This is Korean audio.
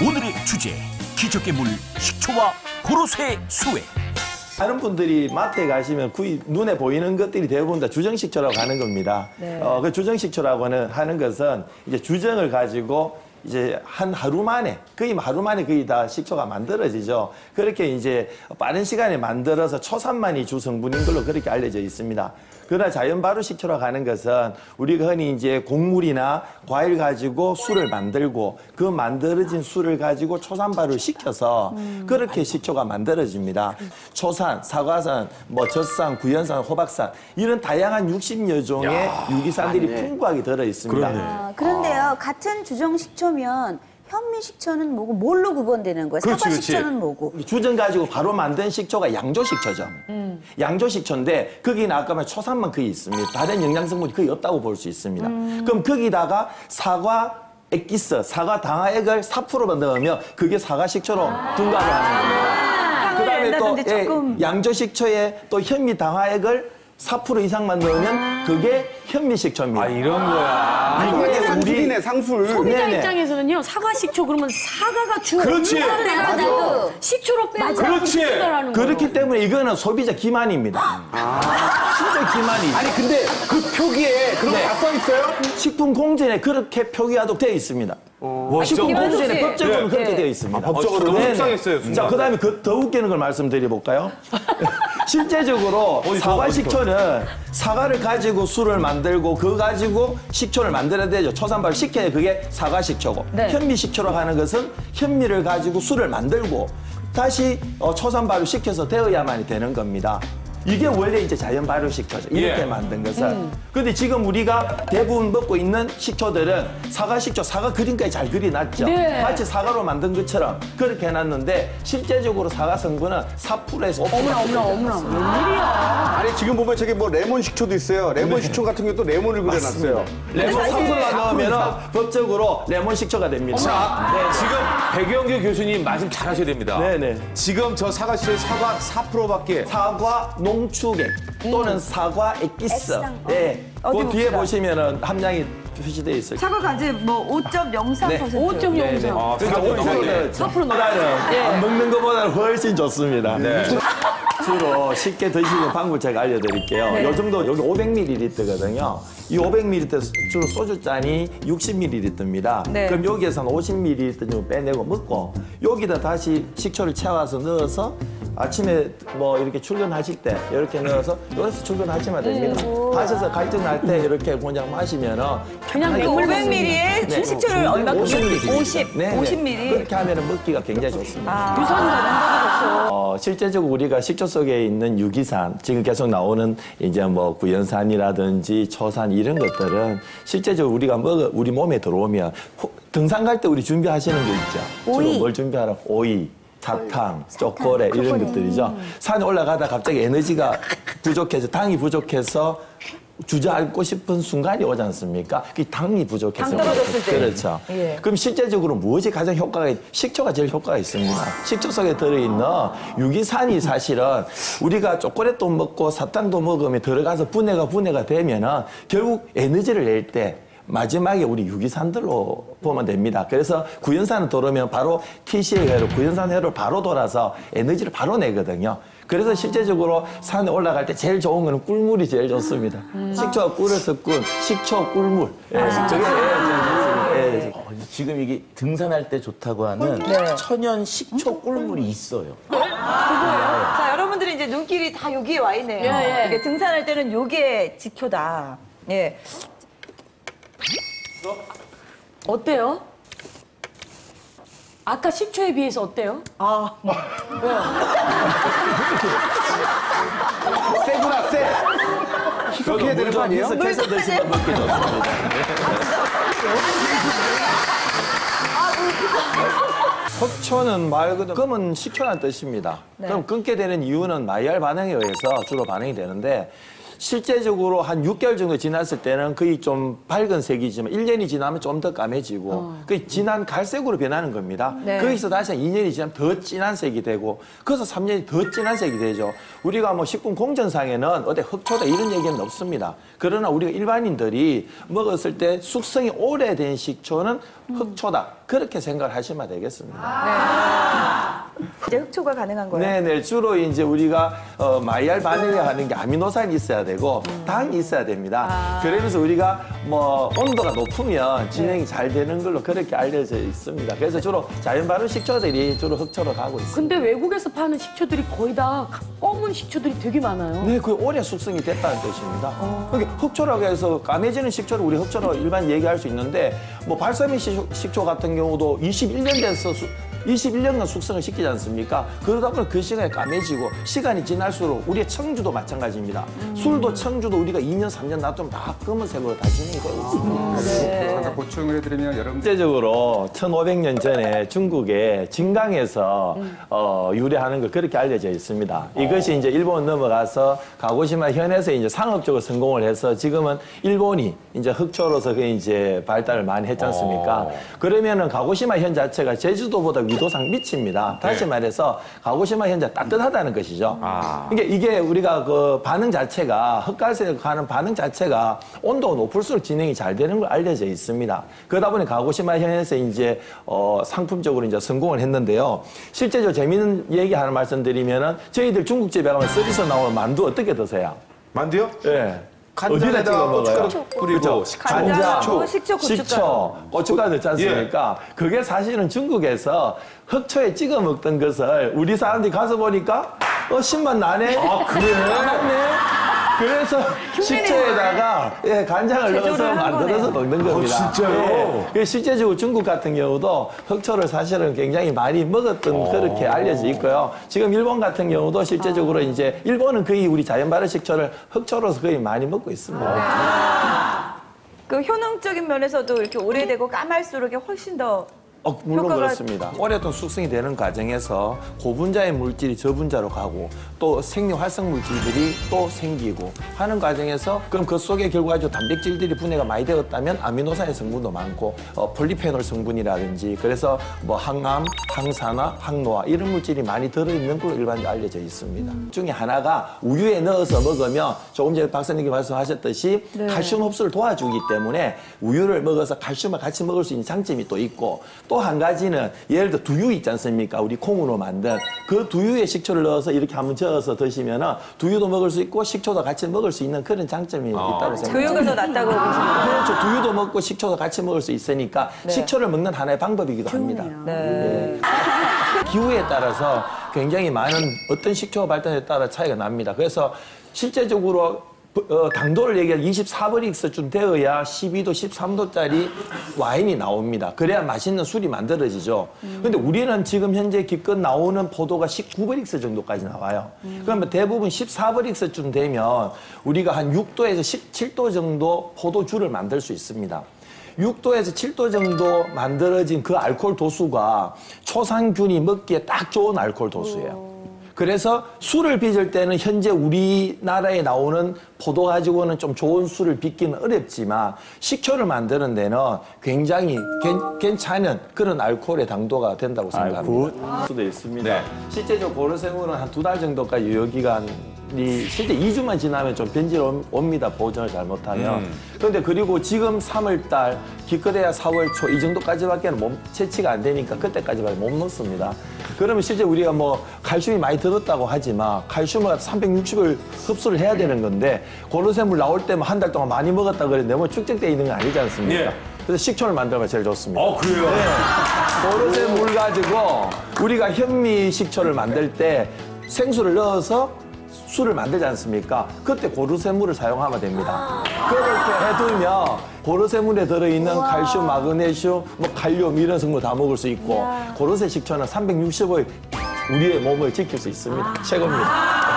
오늘의 주제, 기적의 물, 식초와 고로쇠 수액. 다른 분들이 마트에 가시면 거의 눈에 보이는 것들이 대부분 다 주정식초라고 하는 겁니다. 네. 그 주정식초라고 하는 것은 이제 주정을 가지고 이제 한 하루 만에, 거의 하루 만에 거의 다 식초가 만들어지죠. 그렇게 이제 빠른 시간에 만들어서 초산만이 주 성분인 걸로 그렇게 알려져 있습니다. 그러나 자연 발효 식초라고 하는 것은 우리가 흔히 이제 곡물이나 과일 가지고 술을 만들고 그 만들어진 술을 가지고 초산 발효를 시켜서 그렇게 식초가 만들어집니다. 초산, 사과산, 뭐 젖산, 구연산, 호박산 이런 다양한 60여 종의 유기산들이 풍부하게 들어 있습니다. 그런데요, 같은 주정식초면 현미식초는 뭐고 뭘로 구분되는 거예요? 사과식초는 뭐고? 주정 가지고 바로 만든 식초가 양조식초죠. 양조식초인데 거기는 아까 말한 초산만 거의 있습니다. 다른 영양성분이 거의 없다고 볼 수 있습니다. 그럼 거기다가 사과 액기스, 사과 당화액을 4%만 넣으면 그게 사과식초로 둔갑을 하는 겁니다. 그다음에 또 양조식초에 또 현미 당화액을 4% 이상만 넣으면 그게 현미식초입니다. 아, 이런 거야. 이게 상술이네, 상술. 소비자 네네. 입장에서는요, 사과 식초 그러면 사과가 주 그렇지. 나도 식초로 빼고 그렇지. 그렇기 때문에 이거는 소비자 기만입니다. 진짜 기만이죠. 아니, 근데 그 표기에 그런 거 다 써 있어요? 식품공전에 그렇게 표기하도록 되어 있습니다. 식품공전에 법적으로는 그렇게 되어 있습니다. 법적으로 너무 속상했어요. 자, 그다음에 더 웃기는 걸 말씀드려볼까요? 실제적으로 사과식초는 사과를 가지고 술을 만들고 그거 가지고 식초를 만들어야 되죠. 초산발효 시켜야 그게 사과식초고 현미식초라고 하는 것은 현미를 가지고 술을 만들고 다시 초산발효 시켜서 되어야만 되는 겁니다. 이게 원래 이제 자연 발효 식초죠. 이렇게 만든 것은. 근데 지금 우리가 대부분 먹고 있는 식초들은 사과 식초, 사과 그림까지 잘 그려놨죠. 마치 사과로 만든 것처럼 그렇게 해놨는데 실제적으로 사과 성분은 4%에서 5%. 어머나. 웬일이야. 아니, 지금 보면 저기 뭐 레몬 식초도 있어요. 레몬 식초 같은 경우도 레몬을 그려놨어요. 레몬 3%가 넣으면 법적으로 레몬 식초가 됩니다. 자, 지금 백영규 교수님 말씀 잘 하셔야 됩니다. 네네. 지금 저 사과씨의 사과 4%밖에. 사과 농축액 또는 사과 액기스. 액상. 네. 어디 그 뒤에 봅시다. 보시면은 함량이 표시되어 있어요. 사과 가지 뭐 5.03%. 네. 5.03. 아, 그러니까 5%는 4%는 안 먹는 것보다는 훨씬 좋습니다. 주로 쉽게 드시는 방법 제가 알려드릴게요. 요 정도 여기 500ml거든요. 이 500ml 주로 소주 잔이 60ml입니다. 그럼 여기에서 한 50ml 정도 빼내고 먹고 여기다 다시 식초를 채워서 넣어서 아침에 뭐 이렇게 출근하실 때 이렇게 넣어서 여기서 출근하시면 됩니다. 하셔서 갈증 날 때 이렇게 그냥 마시면은 그냥 편하게 500ml에 주식초를 얼마큼? 50ml. 그렇게 하면은 먹기가 굉장히 좋습니다. 유산이 다 넘어가겠어. 실제적으로 우리가 식초 속에 있는 유기산, 지금 계속 나오는 이제 뭐 구연산이라든지 초산 이런 것들은 실제적으로 우리가 우리 몸에 들어오면 등산 갈 때 우리 준비하시는 게 있죠. 오이. 주로 뭘 준비하라고? 오이. 사탕, 초콜릿 이런 것들이죠. 산에 올라가다 갑자기 에너지가 부족해서 당이 부족해서 주저앉고 싶은 순간이 오지 않습니까? 그 당이 부족해서. 당 떨어졌을 때. 그렇죠. 그럼 실제적으로 무엇이 가장 효과가 식초가 제일 효과가 있습니다. 식초 속에 들어있는 유기산이 사실은 우리가 초콜릿도 먹고 사탕도 먹으면 들어가서 분해가 되면은 결국 에너지를 낼 때 마지막에 우리 유기산들로 보면 됩니다. 그래서 구연산을 돌으면 바로 TC의 회로, 구연산 회로 바로 돌아서 에너지를 바로 내거든요. 그래서 실제적으로 산에 올라갈 때 제일 좋은 거는 꿀물이 제일 좋습니다. 식초가 꿀에서 꿀, 식초 꿀물. 지금 이게 등산할 때 좋다고 하는 천연 식초 꿀물이 있어요. 자, 여러분들이 이제 눈길이 다 여기에 와 있네요. 이게 등산할 때는 요게 지표다. 예. 어때요? 아까 식초에 비해서 어때요? 세구나, 세. 희석해야 되는 거 아니에요? 해서 드시면 먹기 좋습니다. 석초는 말 그대로 검은 식초라는 뜻입니다. 그럼 끊게 되는 이유는 마이알 반응에 의해서 주로 반응이 되는데 실제적으로 한 6개월 정도 지났을 때는 거의 좀 밝은 색이지만 1년이 지나면 좀 더 까매지고 그 진한 갈색으로 변하는 겁니다. 네. 거기서 다시 한 2년이 지나면 더 진한 색이 되고 그래서 3년이 더 진한 색이 되죠. 우리가 뭐 식품 공정상에는 어디 흑초다 이런 얘기는 없습니다. 그러나 우리가 일반인들이 먹었을 때 숙성이 오래된 식초는 흑초다. 그렇게 생각을 하시면 되겠습니다. 이제 흑초가 가능한 거예요? 네네. 주로 이제 우리가 마이알 바닐라 하는 게 아미노산이 있어야 되고 당이 있어야 됩니다. 그러면서 우리가 뭐 온도가 높으면 진행이 잘 되는 걸로 그렇게 알려져 있습니다. 그래서 주로 자연 발효 식초들이 주로 흑초로 가고 있습니다. 근데 외국에서 파는 식초들이 거의 다 검은 식초들이 되게 많아요. 네, 그 오래 숙성이 됐다는 뜻입니다. 그러니까 흑초라고 해서 까매지는 식초를 우리 흑초로 일반 얘기할 수 있는데 뭐 발사믹 식초 같은 경우도 21년 돼서 21년간 숙성을 시키지 않습니까? 그러다 보니 그 시간에 까매지고 시간이 지날수록 우리의 청주도 마찬가지입니다. 술도 청주도 우리가 2년, 3년 놔두면 다 검은색으로 다 진행이 되고 있습니다. 하나 보충을 해드리면 여러분 실제적으로 1500년 전에 중국의 진강에서 유래하는 걸 그렇게 알려져 있습니다. 이것이 이제 일본 넘어가서 가고시마 현에서 이제 상업적으로 성공을 해서 지금은 일본이 이제 흑초로서 그 이제 발달을 많이 했지 않습니까? 그러면은 가고시마 현 자체가 제주도보다 위도상 밑입니다. 다시 말해서 가고시마 현자 따뜻하다는 것이죠. 그러니까 이게 우리가 그 반응 자체가 흑갈색에 가는 반응 자체가 온도가 높을수록 진행이 잘 되는 걸 알려져 있습니다. 그러다 보니 가고시마 현에서 이제 상품적으로 이제 성공을 했는데요. 실제로 재미있는 얘기 하나 말씀드리면은 저희들 중국집에 가면 서비스 나오는 만두 어떻게 드세요? 만두요? 네. 간장에다가 고춧가루 뿌리고 간장, 식초, 고춧가루. 식초, 고춧가루 넣지 않습니까? 그게 사실은 중국에서 흑초에 찍어 먹던 것을 우리 사람들이 가서 보니까 신맛 나네? 아, 그래? 맞네? 그래서 식초에다가 간장을 넣어서 만들어서 먹는 겁니다. 진짜요? 예. 실제적으로 중국 같은 경우도 흑초를 사실은 굉장히 많이 먹었던 그렇게 알려져 있고요. 지금 일본 같은 경우도 실제적으로 이제 일본은 거의 우리 자연 발효 식초를 흑초로서 거의 많이 먹고 있습니다. 그 효능적인 면에서도 이렇게 오래되고 까말수록 이게 훨씬 더 물론 효과가- 그렇습니다. 오랫동안 숙성이 되는 과정에서 고분자의 물질이 저분자로 가고 또 생리 활성 물질들이 또 생기고 하는 과정에서 그럼 그 속에 결과적으로 단백질들이 분해가 많이 되었다면 아미노산의 성분도 많고 폴리페놀 성분이라든지 그래서 뭐 항암, 항산화, 항노화 이런 물질이 많이 들어있는 걸로 일반적으로 알려져 있습니다. 중에 하나가 우유에 넣어서 먹으면 조금 전에 박사님이 말씀하셨듯이 칼슘 흡수를 도와주기 때문에 우유를 먹어서 칼슘을 같이 먹을 수 있는 장점이 또 있고 또 한 가지는 예를 들어 두유 있지 않습니까? 우리 콩으로 만든 그 두유에 식초를 넣어서 이렇게 한번 저어서 드시면은 두유도 먹을 수 있고 식초도 같이 먹을 수 있는 그런 장점이 있다고 생각합니다. 두유가 더 낫다고 보시는 그렇죠. 두유도 먹고 식초도 같이 먹을 수 있으니까 식초를 먹는 하나의 방법이기도 합니다. 네. 기후에 따라서 굉장히 많은 어떤 식초 발전에 따라 차이가 납니다. 그래서 실제적으로 당도를 얘기할 24브릭스쯤 되어야 12도, 13도짜리 와인이 나옵니다. 그래야 맛있는 술이 만들어지죠. 근데 우리는 지금 현재 기껏 나오는 포도가 19브릭스 정도까지 나와요. 그러면 대부분 14브릭스쯤 되면 우리가 한 6도에서 17도 정도 포도주를 만들 수 있습니다. 6도에서 7도 정도 만들어진 그 알코올 도수가 초상균이 먹기에 딱 좋은 알코올 도수예요. 그래서 술을 빚을 때는 현재 우리나라에 나오는 포도 가지고는 좀 좋은 술을 빚기는 어렵지만 식초를 만드는 데는 굉장히 괜찮은 그런 알코올의 당도가 된다고 생각합니다. 수도 있습니다. 네. 실제적으로 고르쇠물은 한 2달 정도까지 유효기간이 실제 2주만 지나면 좀 변질 옵니다. 보존을 잘못하면. 그런데 그리고 지금 3월달 기껏해야 4월 초 이 정도까지밖에는 채취가 안 되니까 그때까지밖에 못 넣습니다. 그러면 실제 우리가 뭐 칼슘이 많이 들었다고 하지만 칼슘을 360을 흡수를 해야 되는 건데 고르쇠물 나올 때만 한 달 동안 많이 먹었다 그랬는데 너무 축적되어 있는 건 아니지 않습니까? 예. 그래서 식초를 만들면 제일 좋습니다. 그래요? 고르쇠물 가지고 우리가 현미 식초를 만들 때 생수를 넣어서 술을 만들지 않습니까? 그때 고르쇠물을 사용하면 됩니다. 그렇게 해두면 고르쇠물에 들어있는 칼슘, 마그네슘, 뭐 칼륨 이런 성분 다 먹을 수 있고 고르쇠 식초는 360을 우리의 몸을 지킬 수 있습니다. 최고입니다.